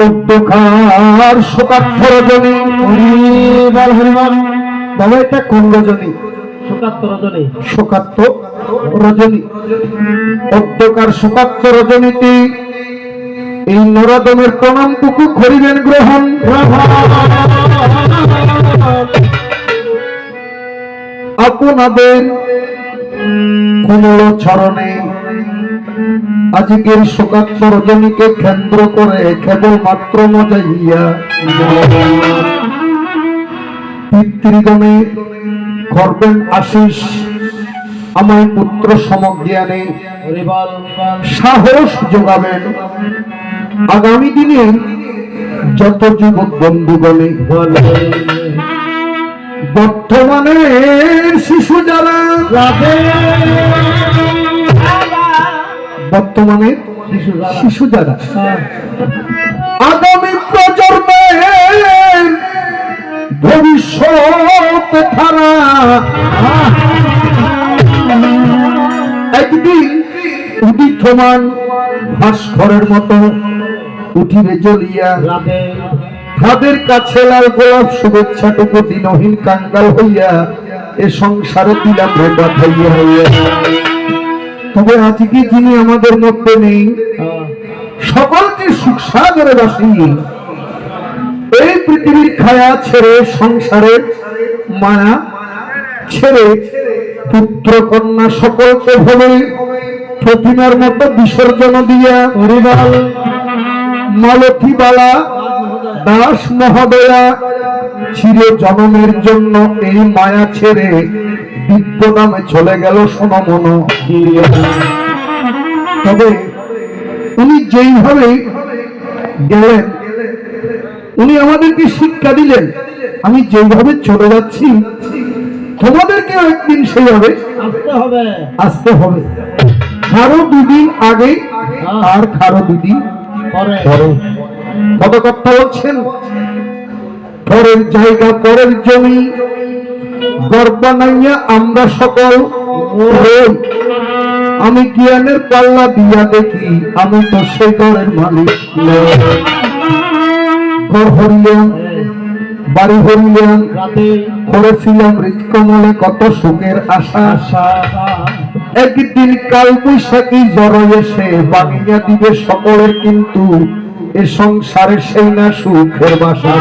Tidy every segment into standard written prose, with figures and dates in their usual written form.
অন্ধকার শোকার্থ রজনী। বাবা এটা কোন রজনী? শোকার্থ রজনী। অন্ধকার শোকার্থ রজনীতে এই নরাদমের প্রণামটুকু করিবেন গ্রহণ। আপনাদের কোমল চরণে আজকের শোকার্থ রজনীকে কেন্দ্র করে কেবলমাত্র মজাইয়া পিতৃগণে করবেন আশিস। আমার পুত্র সমজ্ঞানে সাহস যোগাবেন। আগামী দিনে যত যুবক বন্ধুগণে বর্তমানে শিশু যারা, বর্তমানে শিশু যারা আগামী প্রজন্মের ভবিষ্যৎ তারা একদিন উদিতমান ভাস্করের মতো উঠিবে জ্বলিয়া। তাদের কাছে লাল গোলাপ শুভেচ্ছাটুকু দিনহীন কাঙ্গাল হইয়া এ সংসারে দিলাম রে বাঁধাইয়া হইয়া। তবে আজকে যিনি আমাদের মধ্যে নেই, সকলকে সুখ সাগরে বাসি, এই পৃথিবীর খায়া ছেড়ে সংসারের মায়া ছেড়ে পুত্র কন্যা সকলকে ভবে প্রতিমার মতো বিসর্জন দিয়া মালতী বালা দাস মহোদয়া চির জনমের জন্য এই মায়া ছেড়ে দিব্য নামে চলে গেল সোনমন। তবে উনি যেইভাবে গেলেন, উনি আমাদেরকে শিক্ষা দিলেন, আমি যেইভাবে চলে যাচ্ছি তোমাদেরকে একদিন সেইভাবে আসতে হবে। কারো দুদিন আগে আর কারো দুদিন পরে। কত কথা বলছেন? পরের জায়গা পরের জমি গর্ব বানাইয়া আমরা সকল আমি জ্ঞানের পাল্লা দিয়া দেখি আমি তো সে ঘরের মালিক। ঘর হরিলাম, বাড়ি হরিলাম, করেছিলাম হৃদকমলে কত সুখের আশা। একদিন কাল বৈশাখী জ্বর এসে বানিয়া দিবে সকলের, কিন্তু এ সংসারে সেই না সুখের বাসা।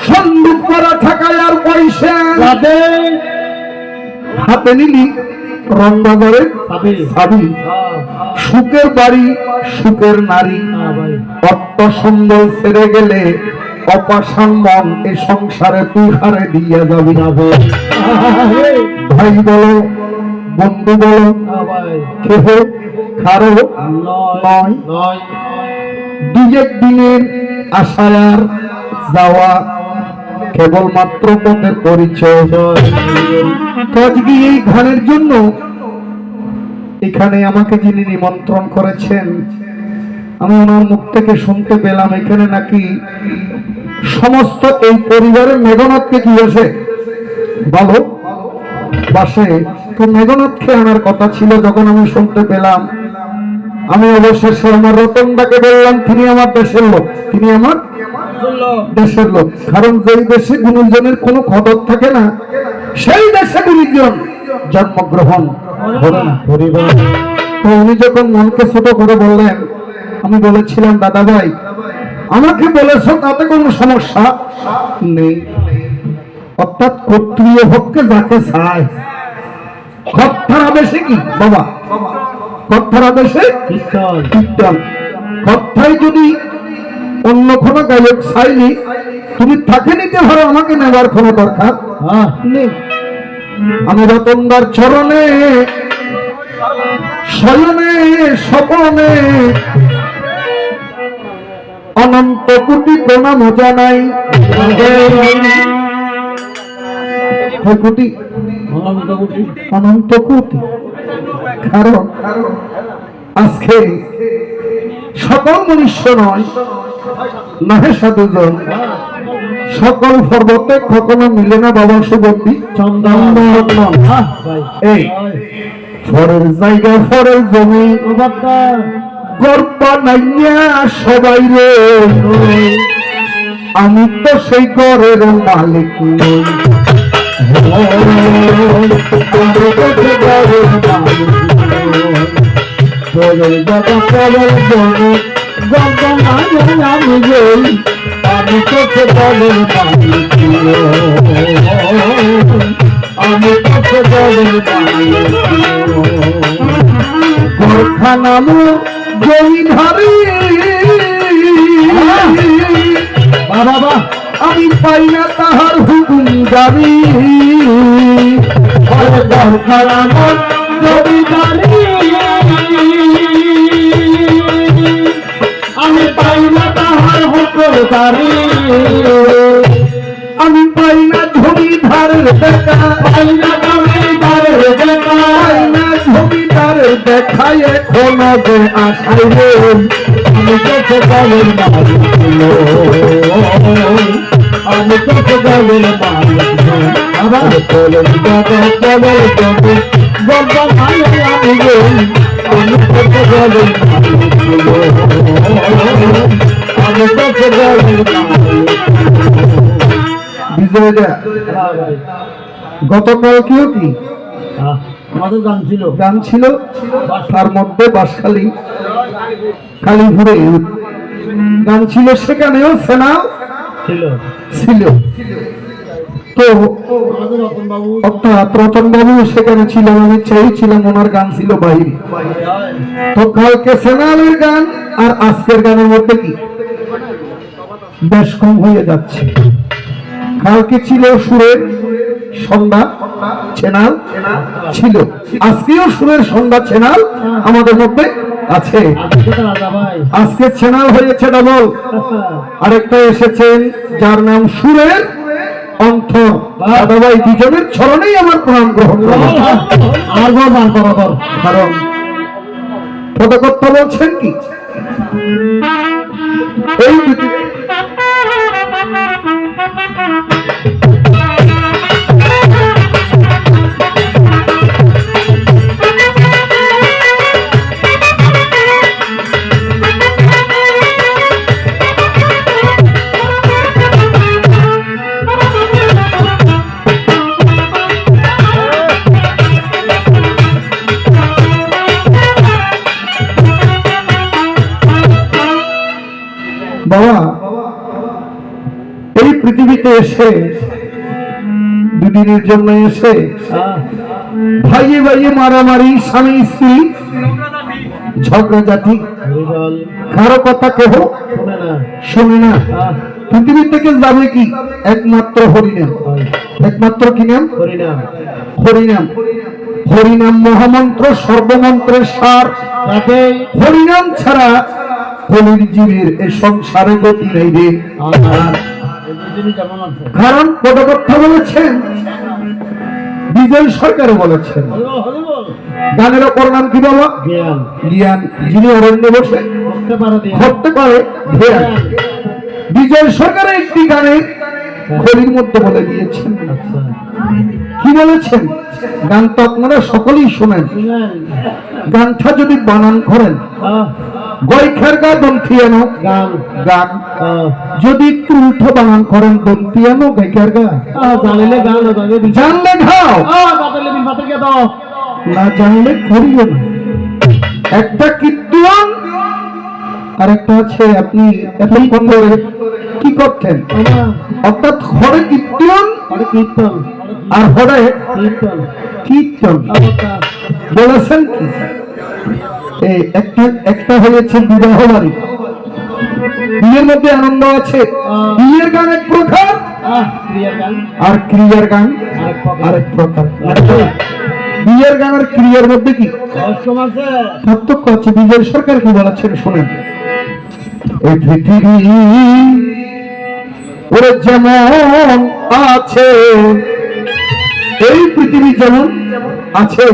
সন্দুক করা থাকায় আর পয়সা হাতে নিলি রংবাজারে চাবি। সুখের বাড়ি সুখের নারী অর্থ সম্বল ছেড়ে গেলে অপাশান মন এ সংসারে তুই হারে দিয়া যাবি। ভাই বলো বন্ধু বলো কেহ কারো নয়। দুই একদিনের আশায় আর যাওয়া কেবলমাত্র পথের পরিচয়। আজকে এই গানের জন্য এখানে আমাকে যিনি নিমন্ত্রণ করেছেন, আমি ওনার মুখ থেকে শুনতে পেলাম এখানে নাকি সমস্ত এই পরিবারের মেঘনাথকে কি আছে বলো বাসে। তো মেঘনাথকে আনার কথা ছিল। যখন আমি শুনতে পেলাম, আমি অবশেষে আমার রতনদাকে বললাম, তিনি আমার দেশের লোক, তিনি আমার দেশের লোক। কারণ যেই দেশে গুণীজনের কোনো খবর থাকে না, সেই দেশে গুণীজন জন্মগ্রহণ করে না। তো উনি যখন মনকে ছোট করে বললেন, আমি বলেছিলাম দাদা ভাই আমাকে বলেছ তাতে কোনো সমস্যা নেই। অর্থাৎ ক্ষত্রিয় ভক্তকে যাকে চায়, কথার আদেশে কি বাবা, কথার আদেশে কীর্তন। কথায় যদি অন্য কোনো গায়ক চাইনি, তুমি তাকে নিতে পারো, আমাকে নেবার কোনো দরকার নেই। আমি রতনদার চরণে শয়নে স্বপনে অনন্ত কোটি প্রণাম জানাই। অনন্ত কোটি। কারণ আজকে সকল মনুষ্য নয়, নহে সাধুজন, সকল পর্বতে কখনো মিলে না বাবা সুগন্ধি চন্দন। এই পরের জায়গা পরের জমি গর্ব নাইয়া সবাই রে, আমি তো সেই ঘরের মালিক নই। আমি তো সেই ঘরের মালিক নই। তোদের দাদা কেবল বলে গর্ব নাইয়া আমি যাই, আমি তো সেই ঘরের মালিক নই। আমি তো সেই ঘরের মালিক নই। গোর্খা নাম জমিধারী, বাবা আমি পাই না তাহার হুকুম দাবি। গোর্খা নাম জমিধারী, আমি পাই না তাহার হুকুম দাবি। আমি পাই না জমিদারের দেখা, পাই না জমিদারের দেখা, পাই না জমিদারের দেখায় এখন যে আশাই রে, আমি তো সকালের মালিক নই। আমি তো সকালের মালিক নই। আবার তোলের দাদা কেবল তোকে গর্ব নাই আমি রে, আমি তো সকালের মালিক নই। আমি তো সকালের মালিক। বিজয়দা গতকাল কেউ কি আমাদের গান ছিল, তার মধ্যে বাঁশখালী কালীপুরে গান ছিল, সেখানেও সেনা ছিল। তো অর্থাৎ রতন বাবু সেখানে ছিল, আমি চাইছিলাম ওনার গান ছিল বাইরে। তো কালকে সেনালের গান আর আজকের গানের মধ্যে কি বেশ কম হয়ে যাচ্ছে। কালকে ছিল সুরের সন্ধ্যা চ্যানেল ছিল, আজকেও সুরের সন্ধ্যা চ্যানেল আমাদের মধ্যে আছে। আজকে চ্যানেল হয়েছে ডবল, আরেকটা এসেছেন যার নাম সুরের অন্তর। দাদাভাই দুজনের চরণেই আমার প্রণাম গ্রহণ করো। কারণ পদকর্তা বলছেন কি, এই বাবা এই পৃথিবীতে এসে দুদিনের জন্য এসে ভাইয়ে ভাইয়ে মারামারি, স্বামী স্ত্রী ঝগড়াঝাটি, কারো কথা কেহ শোনে না। পৃথিবী থেকে যাবে কি একমাত্র হরিনাম। একমাত্র কি নাম? হরিনাম। হরিনাম মহামন্ত্র, সর্বমন্ত্রের সার। হরিনাম ছাড়া কলির জীবের এ সংসারে গতি নেই রে। কারণ পদকর্তা বলেছেন, বিজয় সরকার বলেছেন, গানের অপর নাম কি বাবা? জ্ঞান। যিনি অরণ্যে বসে করতে পারে ধ্যান। বিজয় সরকারের একটি গানে কলির মধ্যে বলে দিয়েছেন, কি বলেছেন? গান তো আপনারা সকলেই শোনেন। গানটা যদি বানান করেন, গয়খার গা দন্তিয়ানো গান, যদি একটু উল্টো বানান করেন দন্তিয়ানো গায়িকার গা, জানলে ঘাও, না জানলে করিও না। একটা কীর্তন আর একটা আছে আপনি এতক্ষণ ধরে কি করতেন, অর্থাৎ হরে কীর্তন আর হরে কীর্তন বলেছেন কি? একটা হয়েছে বিবাহ বাড়ি, বিয়ের মধ্যে আনন্দ আছে। বিয়ের গান এক প্রকার আর ক্রিয়ার গান আরেক প্রকার। বিয়ের গান আর ক্রিয়ার মধ্যে কি পার্থক্য আছে? বিজয় সরকার কি বলেছেন শোনেন। এই পৃথিবী ওরে যেমন আছে, এই পৃথিবী যেমন আছে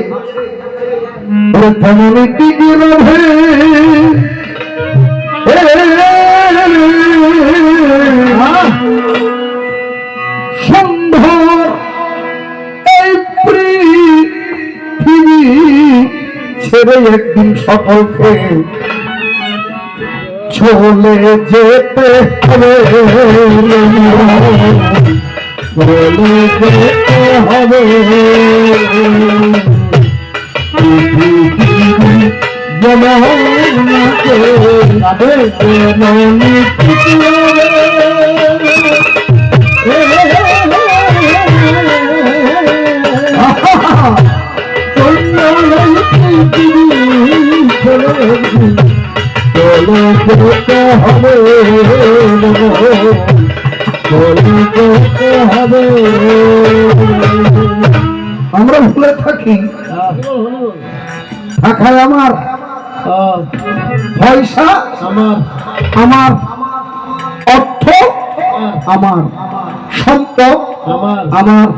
ওরে তেমনই টিকে রবে। সম্ভব এই পৃথিবী ছেড়ে একদিন সকলকে চলে যেতে হবে, চলে যেতে হবে জননীকে জননী চলে যেতে হবে, চলে যেতে হবে। আমরা ভুলে থাকি ঢাকায় আমার পয়সা আমার, অর্থ আমার, সম্পদ আমার,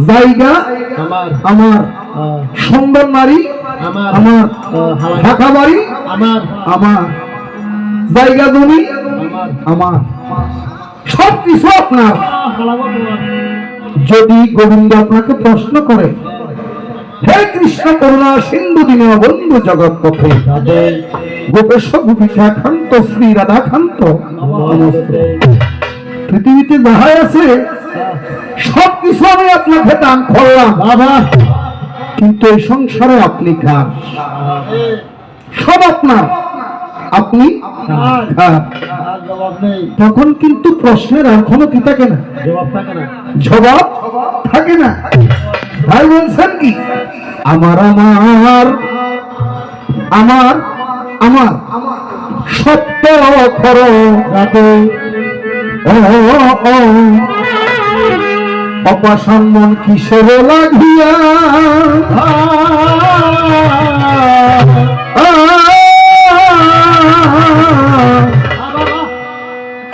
জায়গা আমার, সুন্দর নারী আমার, ঢাকা বাড়ি আমার, জায়গা জমি আমার, সব কিছু আপনার। যদি গোবিন্দ আপনাকে প্রশ্ন করে, হে কৃষ্ণ করুণা সিন্ধু দীন বন্ধু জগৎ পথে গোপেশ গোপীকান্ত শ্রী রাধাকান্ত নমস্তে, পৃথিবীতে যাহাই আছে সব কিছু আমি আপনাকে দান করলাম বাবা, কিন্তু এই সংসারে আপনি কার? সব আপনার, আপনি কার? তখন কিন্তু প্রশ্নের আর কোনো কি থাকে না, জবাব থাকে না। ভাই বলছেন কি, আমার আমার আমার আমার সত্য খর অপাসন মন কিসের লাগিয়া,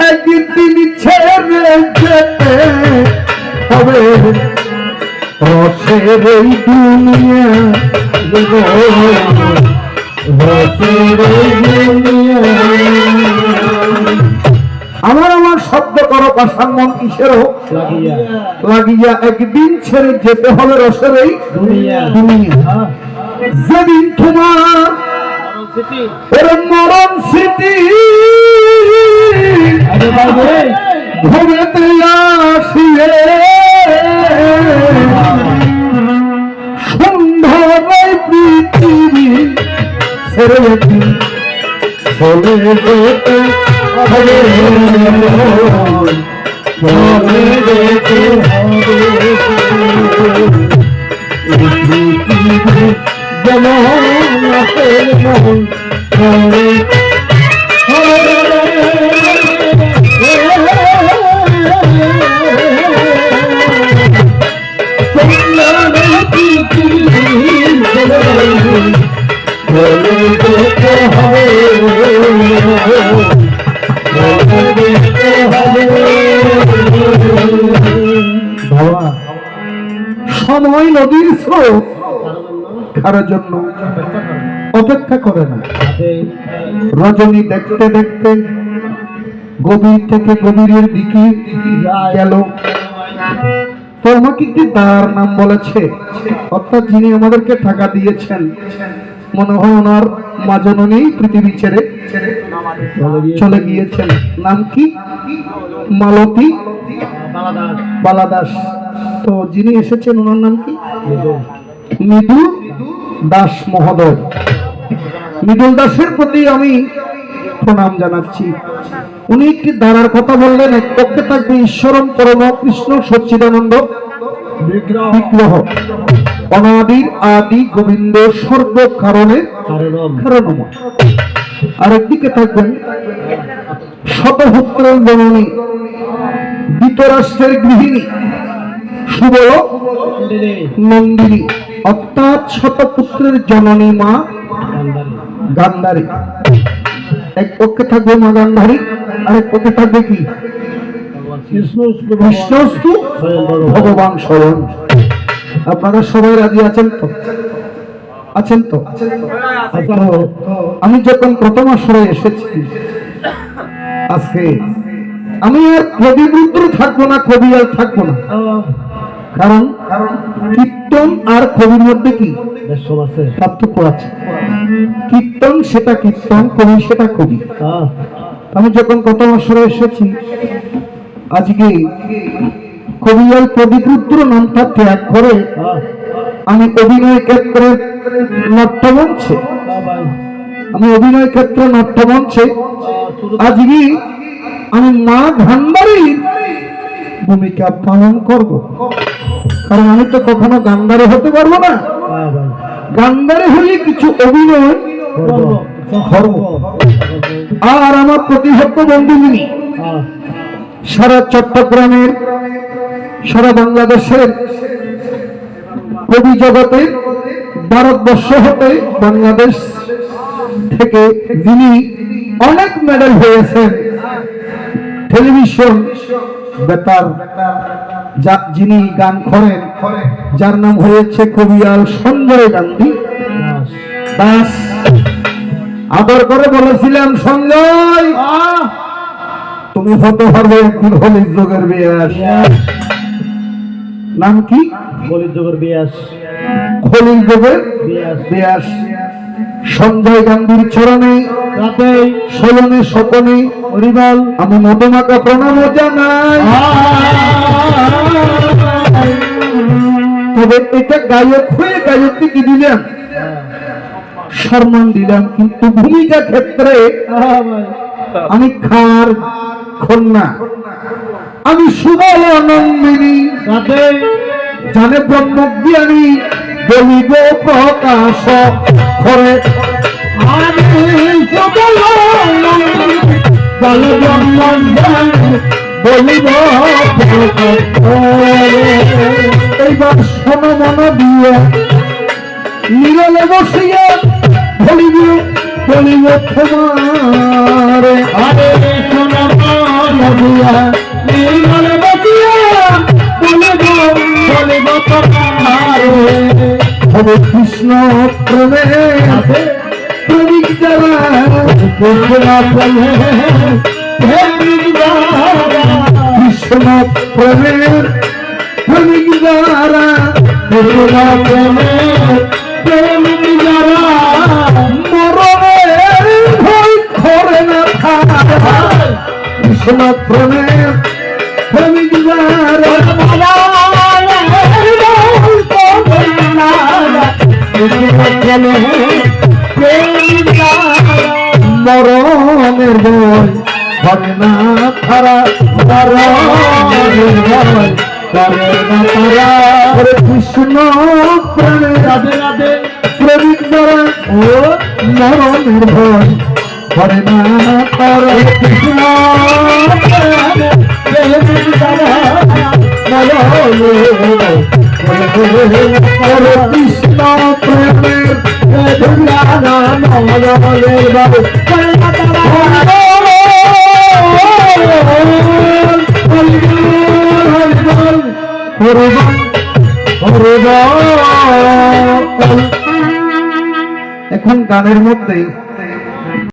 একদিন ছেড়ে যেতে হবে রসের এই দুনিয়া, রসের এই দুনিয়া। আমার আমার শব্দ করো পাষাণ মন কিসেরও লাগিয়া, একদিন ছেড়ে যেতে হবে রসের এই দুনিয়া। যেদিন তোমার মরণ স্মৃতি ভোগেতে আসিয়ে সুন্দর পৃথিবী ছেড়ে চলে যেতে হবে, চলে যেতে হবে জননাথের মন চলে বাবা, সময় নদীর স্রোত কারোর জন্য অপেক্ষা করে না। রজনী দেখতে দেখতে গভীর থেকে গভীরের দিকে গেল, তো আমাকে একটি তার নাম বলেছে, অর্থাৎ যিনি আমাদেরকে টাকা দিয়েছেন, মনে হয় ওনার মা জননী পৃথিবী ছেড়ে চলে গিয়েছেন। নাম কি? মালতী বালাদাস। তো যিনি এসেছেন ওনার নাম কি? মৃদু দাস মহোদয়। মৃদুল দাসের প্রতি আমি প্রণাম জানাচ্ছি। উনি একটি ধারার কথা বললেন, এক পক্ষে থাকবে ঈশ্বরম পরম কৃষ্ণ সচ্চিদানন্দ বিগ্রহ, অনাদির আদি গোবিন্দ সর্ব কারণে কারণম। আরেকদিকে থাকবেন শতপুত্রের জননী, ধৃতরাষ্ট্রের গৃহিণী, সুবল নন্দিনী, অর্থাৎ শতপুত্রের জননী মা গান্ধারী। এক পক্ষে থাকবে মা গান্ধারী, আরেক পক্ষে থাকবে কি? কৃষ্ণস্তু ভগবান স্বয়ং। আপনারা সবাই রাজি আছেন তো? আছেন তো? আমি যখন প্রথম আসরে এসেছি আজকে, আমি আর কবিবুদ্ধ থাকবো না, কবি আর থাকবো না। কারণ কীর্তন আর কবির মধ্যে কি পার্থক্য আছে? কীর্তন সেটা কীর্তন, কবি সেটা কবি। আমি যখন গত বছরে এসেছি, আজকে কবিয়াল প্রদীপুত্র নামটা ত্যাগ করে আমি অভিনয় ক্ষেত্রে নাট্যমঞ্চে আজকে আমি মা গান্ধারীর ভূমিকা পালন করব। কারণ আমি তো কখনো গান্ধারী হতে পারবো না, গান্ধারী হলে কিছু অভিনয় করব। আর আমার প্রতিপক্ষ বন্ধুগুলি সারা চট্টগ্রামের, সারা বাংলাদেশের কবি জগতে, ভারতবর্ষ হতে বাংলাদেশ থেকে যিনি অনেক মেডেল হয়েছেন, টেলিভিশন বেতার যিনি গান করেন, যার নাম হয়েছে কবিয়াল সঞ্জয় গান্ধী দাস। আদর করে বলেছিলাম, সঞ্জয় তুমি হতে পারবে এখন হলির যোগের ব্যাস। নাম কি? হলির যোগের ব্যাস। হলির যোগের ব্যাস। সঞ্জয় গান্ধীর চরণে রাতে সলনে স্বপনে হরিবল আমি মধুমাকা প্রণাম জানাই। তবে এটা গায়ক হয়ে গায়ককে কি দিলাম, সম্মান দিলাম, কিন্তু ভূমিকা ক্ষেত্রে আমি খার খন্না, আমি শুভানন্দিনী জানে ব্রহ্মজ্ঞানী বলিব প্রকাশ করে। বলিব এইবার শোনো মন দিয়ে নিরলে বসিয়া বলিব বলিব তোমার। আরে শোনো মন দিয়া নিরলে বসিয়া বলিব বলিব তোমার। হরে কৃষ্ণ প্রেমে প্রেমিক যারা, কৃষ্ণ প্রেমের প্রেমিক যারা, প্রেমিক যারা মরণের ভয় করে না থাকা। কৃষ্ণ প্রেমের প্রেমিক যারা মরণের ভয় করে না তারা, মরণের ভয় করে না তারা। কৃষ্ণ প্রেমে রাধে রাধে প্রেমিক যারা ও মরণের ভয় করে না তারা। কৃষ্ণ প্রেমিক যারা কৃষ্ণ প্রেমের এখন গানের মধ্যে